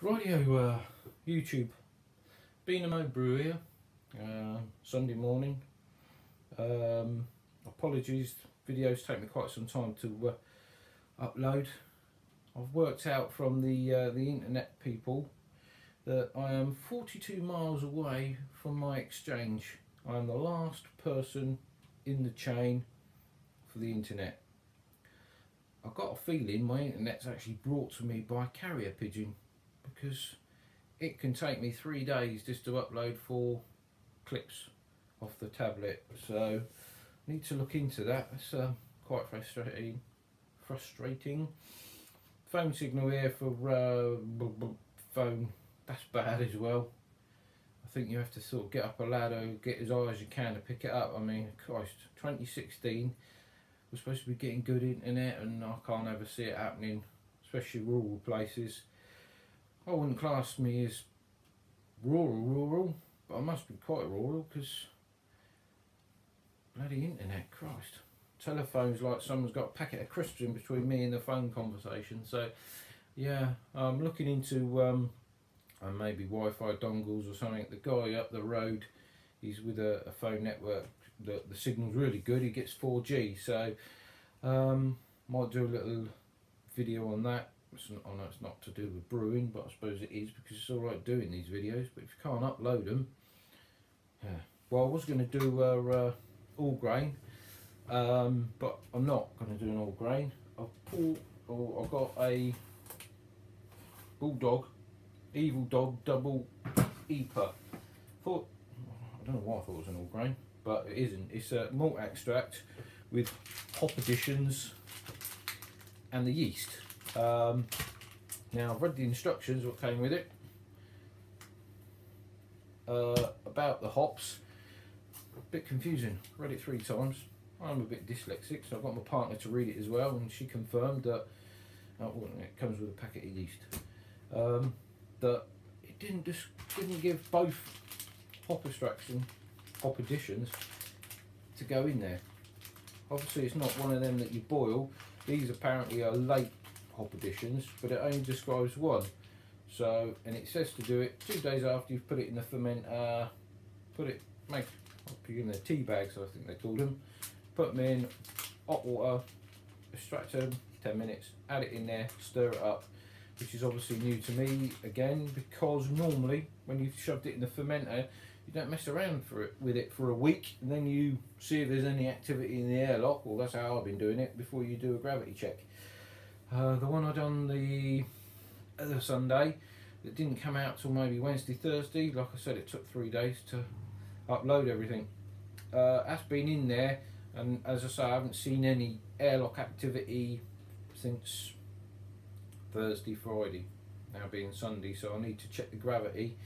Radio YouTube, Brew here, Sunday morning. Apologies, videos take me quite some time to upload. I've worked out from the internet people that I am 42 miles away from my exchange. I am the last person in the chain for the internet. I've got a feeling my internet's actually brought to me by carrier pigeon, because it can take me 3 days just to upload 4 clips off the tablet. So I need to look into that. It's quite frustrating. Phone signal here for phone, that's bad as well. I think you have to sort of get up a ladder and get as high as you can to pick it up. I mean, Christ, 2016 we're supposed to be getting good internet, and I can't ever see it happening, especially rural places. I wouldn't class me as rural, but I must be quite rural, because bloody internet, Christ. Telephone's like someone's got a packet of crisps in between me and the phone conversation. So yeah, I'm looking into maybe Wi-Fi dongles or something. The guy up the road, he's with a phone network. The signal's really good, he gets 4G, so might do a little video on that. I know it's not to do with brewing, but I suppose it is, because it's alright doing these videos, but if you can't upload them, yeah. Well, I was going to do all grain, but I'm not going to do an all grain. I've got a Bulldog, Evil Dog Double EPA. I don't know why I thought it was an all grain, but it isn't. It's a malt extract with hop additions and the yeast. Now I've read the instructions what came with it about the hops. A bit confusing. Read it 3 times. I'm a bit dyslexic, so I've got my partner to read it as well, and she confirmed that it comes with a packet of yeast. That it didn't give both hop additions to go in there. Obviously it's not one of them that you boil. These apparently are late hop additions, but it only describes 1. So, and it says to do it 2 days after you've put it in the fermenter. I'll put in the tea bags, I think they called them. Put them in hot water, extract them, 10 minutes, add it in there, stir it up, which is obviously new to me again, because normally when you've shoved it in the fermenter, you don't mess around with it for a week, and then you see if there's any activity in the airlock. Well, that's how I've been doing it before you do a gravity check. The one I done the other Sunday, that didn't come out till maybe Wednesday, Thursday. Like I said, it took 3 days to upload everything. That's been in there, and as I say, I haven't seen any airlock activity since Thursday, Friday, now being Sunday, so I need to check the gravity.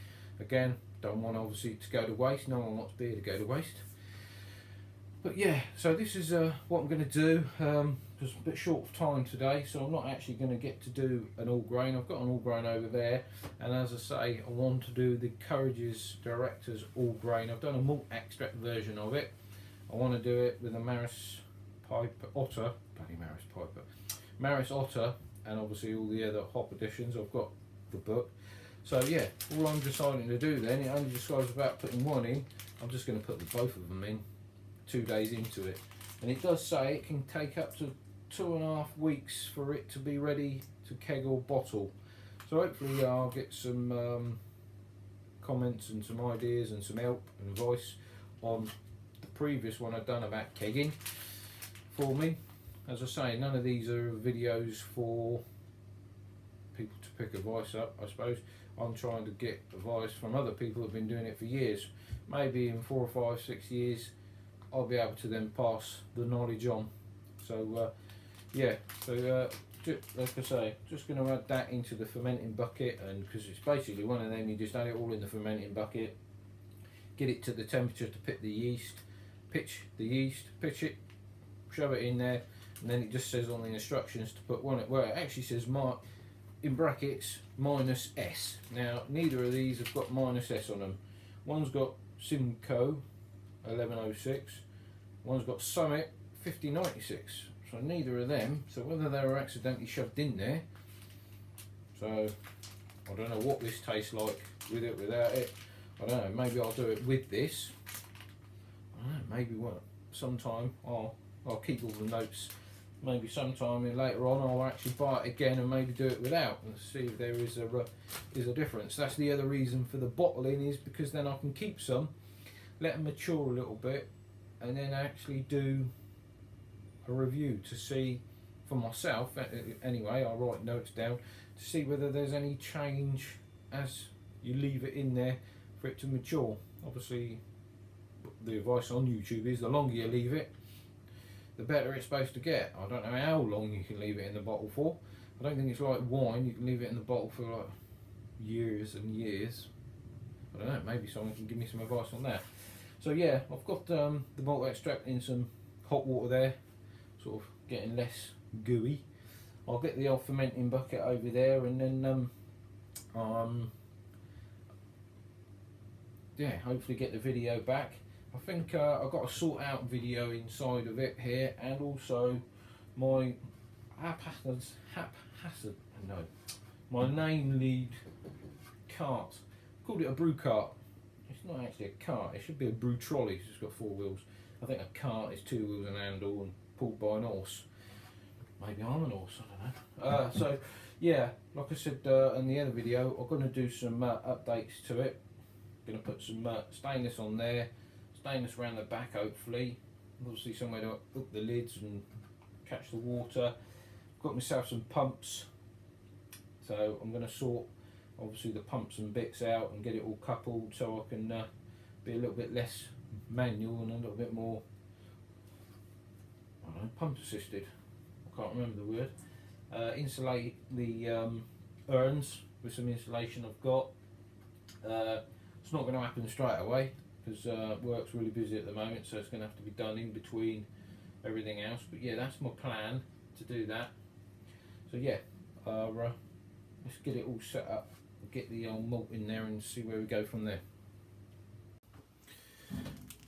Again, don't want obviously to go to waste. No one wants beer to go to waste. But yeah, so this is what I'm going to do. Just a bit short of time today, so I'm not actually going to get to do an all grain. I've got an all grain over there, and as I say, I want to do the Courageous Directors all grain. I've done a malt extract version of it. I want to do it with a Maris Otter, Maris Otter, and obviously all the other hop additions. I've got the book. So yeah, all I'm deciding to do then, it only describes about putting 1 in. I'm just going to put both of them in 2 days into it. And it does say it can take up to 2.5 weeks for it to be ready to keg or bottle. So hopefully I'll get some comments and some ideas and some help and advice on the previous one I've done about kegging for me. As I say, none of these are videos for people to pick advice up, I suppose. I'm trying to get advice from other people who've been doing it for years. Maybe in 4 or 5, 6 years I'll be able to then pass the knowledge on. So yeah, so like I say, just going to add that into the fermenting bucket, and because it's basically one of them, you just add it all in the fermenting bucket, get it to the temperature to pitch the yeast, pitch it, shove it in there, and then it just says on the instructions to put one, well, it actually says in brackets -S. Now neither of these have got -S on them. One's got Simcoe 1106, one's got Summit 5096, so neither of them, so whether they were accidentally shoved in there, so I don't know what this tastes like with it, without it. I don't know, maybe I'll do it with this. I don't know, maybe sometime I'll keep all the notes. Maybe sometime later on I'll actually buy it again and maybe do it without and see if there is a difference. That's the other reason for the bottling, is because then I can keep some, let them mature a little bit, and then actually do a review to see for myself. Anyway, I'll write notes down to see whether there's any change as you leave it in there for it to mature. Obviously, the advice on YouTube is the longer you leave it, the better it's supposed to get. I don't know how long you can leave it in the bottle for. I don't think it's like wine, you can leave it in the bottle for like years and years. I don't know, maybe someone can give me some advice on that. So yeah, I've got the malt extract in some hot water there, sort of getting less gooey. I'll get the old fermenting bucket over there, and then yeah, hopefully get the video back. I think I've got a sort out video inside of it here, and also my my name lead cart. I called it a brew cart. It's not actually a cart, it should be a brew trolley. It's got 4 wheels. I think a cart is 2 wheels and a handle and pulled by an horse. Maybe I'm an horse, I don't know. So yeah, like I said in the other video, I'm going to do some updates to it. I'm going to put some stainless on there, stainless around the back hopefully, obviously somewhere to hook the lids and catch the water. Got myself some pumps, so I'm going to sort obviously the pumps and bits out and get it all coupled so I can be a little bit less manual and a little bit more, I don't know, pump assisted. I can't remember the word. Insulate the urns with some insulation I've got. It's not going to happen straight away because work's really busy at the moment, so it's going to have to be done in between everything else. But yeah, that's my plan to do that. So yeah, let's get it all set up, get the old malt in there and see where we go from there.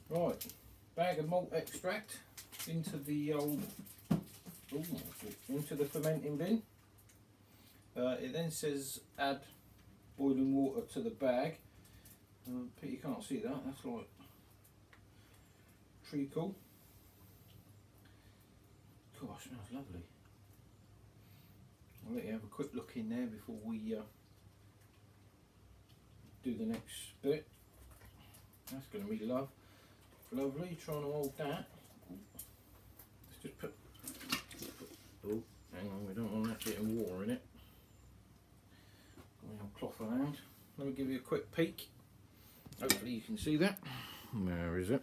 Right, bag of malt extract into the old, into the fermenting bin. It then says add boiling water to the bag. But you can't see that, that's like treacle. Gosh, smells lovely. I'll let you have a quick look in there before we do the next bit. That's going to be lovely. Trying to hold that. Let's just put. Oh, hang on, we don't want that getting water in it. Got my old cloth around. Let me give you a quick peek. Hopefully you can see that. Where is it?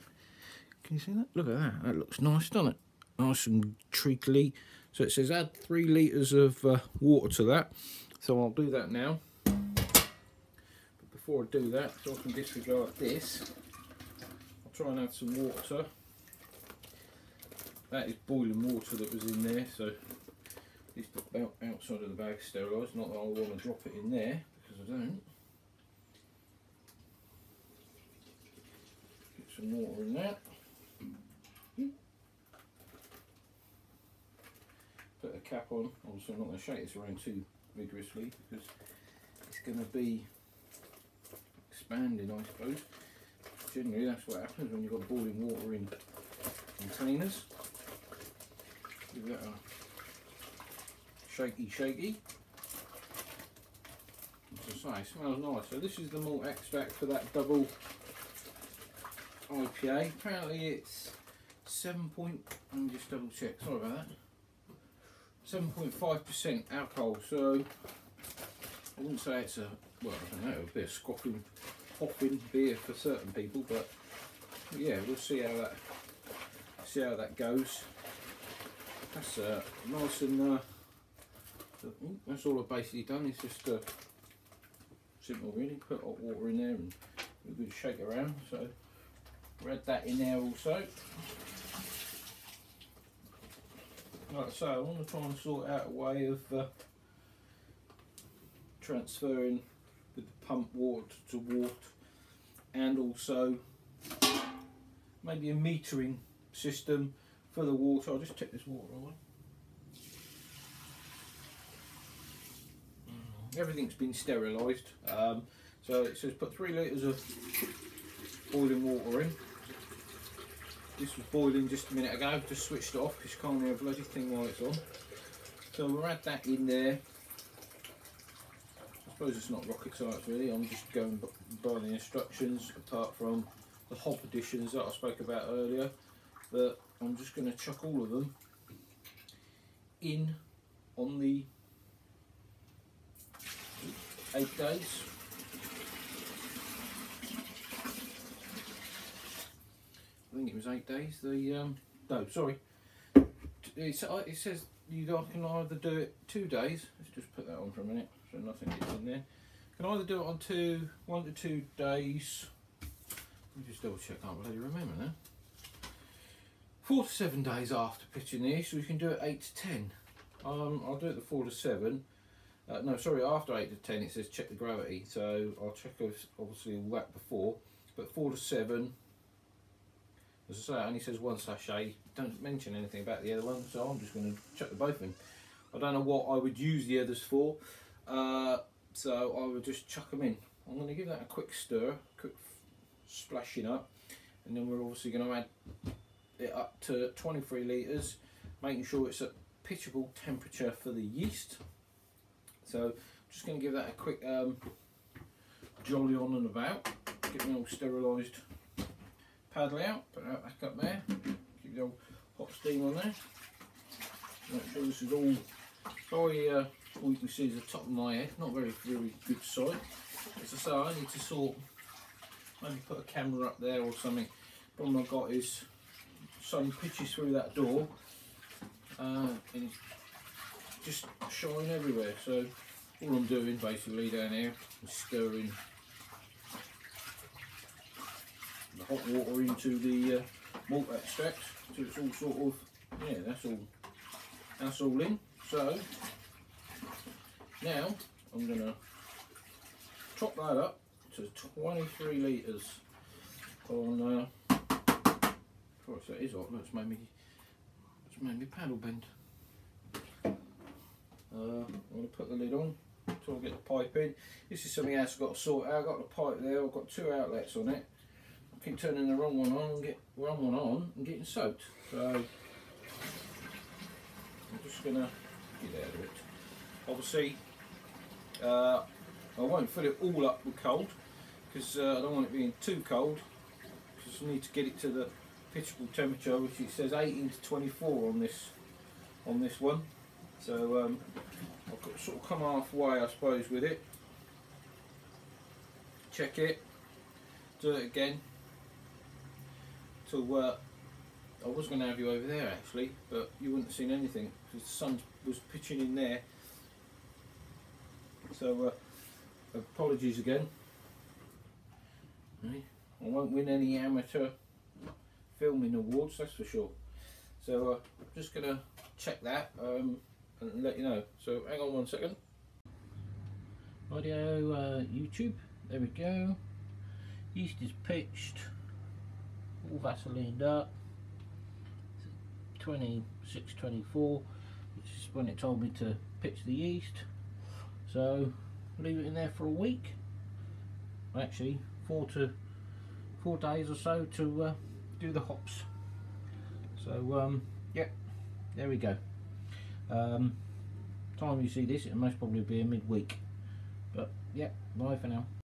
Can you see that? Look at that. That looks nice, doesn't it? Nice and treacly. So it says add 3 litres of water to that. So I'll do that now. But before I do that, so I can disregard this, I'll try and add some water. That is boiling water that was in there, so it's about outside of the bag sterilised. Not that I want to drop it in there, because I don't. Get some water in that. Put a cap on. Obviously I'm not going to shake this around too vigorously because it's going to be expanding, I suppose. Generally that's what happens when you've got boiling water in containers. Give that a shaky. As I say, it smells nice. So this is the malt extract for that double IPA. Apparently it's 7 point, let me just double check, sorry about that. 7.5% alcohol, so I wouldn't say it's a, well, I don't know, it would be a scoffing, hopping beer for certain people, but yeah, we'll see how that goes. That's nice and that's all I've basically done. It's just simple, really. Put hot water in there and a good shake around. So we'll add that in there also. Like I say, I want to try and sort out a way of transferring the pump water to water, and also maybe a metering system for the water. I'll just take this water away. everything's been sterilised. So it says put 3 litres of boiling water in. This was boiling just a minute ago, just switched it off because you can't hear a bloody thing while it's on. So we'll add that in there. I suppose it's not rocket science really, I'm just going by the instructions, apart from the hop additions that I spoke about earlier. But I'm just going to chuck all of them in on the 8 days. I think it was 8 days. No, sorry. It says you can either do it 2 days. Let's just put that on for a minute so nothing gets in there. Can either do it on 1 to 2 days. Let me just double check. I can't really remember now. 4 to 7 days after pitching this, so you can do it 8 to 10. I'll do it the 4 to 7. No, sorry, after 8 to 10 it says check the gravity, so I'll check obviously all that before. But 4 to 7, as I say, it only says 1 sachet. Don't mention anything about the other one, so I'm just going to chuck the both in. I don't know what I would use the others for, so I would just chuck them in. I'm going to give that a quick stir, quick splashing up, and then we're obviously going to add it up to 23 litres, making sure it's at pitchable temperature for the yeast. So I'm just going to give that a quick jolly on and about, get me all sterilised paddle out, put that back up there, keep the old hot steam on there, make sure this is all, sorry all you can see is the top of my head, not very good sight. As I say, I need to maybe put a camera up there or something. The problem I've got is sun pitches through that door and it's just shining everywhere, so all I'm doing basically down here is stirring the hot water into the malt extract, so it's all sort of, yeah, that's all in. So now I'm going to top that up to 23 litres on Christ, that is hot. It's made me paddle bend. I'm going to put the lid on until I get the pipe in. This is something else I've got to sort out. I've got the pipe there, I've got 2 outlets on it. I keep turning the wrong one on and getting soaked. So I'm just going to get out of it. Obviously, I won't fill it all up with cold because I don't want it being too cold, because I need to get it to the pitchable temperature, which it says 18 to 24 on this one. So I've got to sort of come halfway, I suppose, with it. Check it, do it again. Till I was going to have you over there actually, but you wouldn't have seen anything because the sun was pitching in there. So apologies again. I won't win any amateur filming awards, that's for sure. So I'm just going to check that and let you know. So hang on 1 second. Audio YouTube, there we go. Yeast is pitched, all vaselined up. 26-24, which is when it told me to pitch the yeast. So leave it in there for a week. Actually, 4 days or so to do the hops. So yeah, there we go. Time you see this, it'll most probably be a midweek. But yeah, bye for now.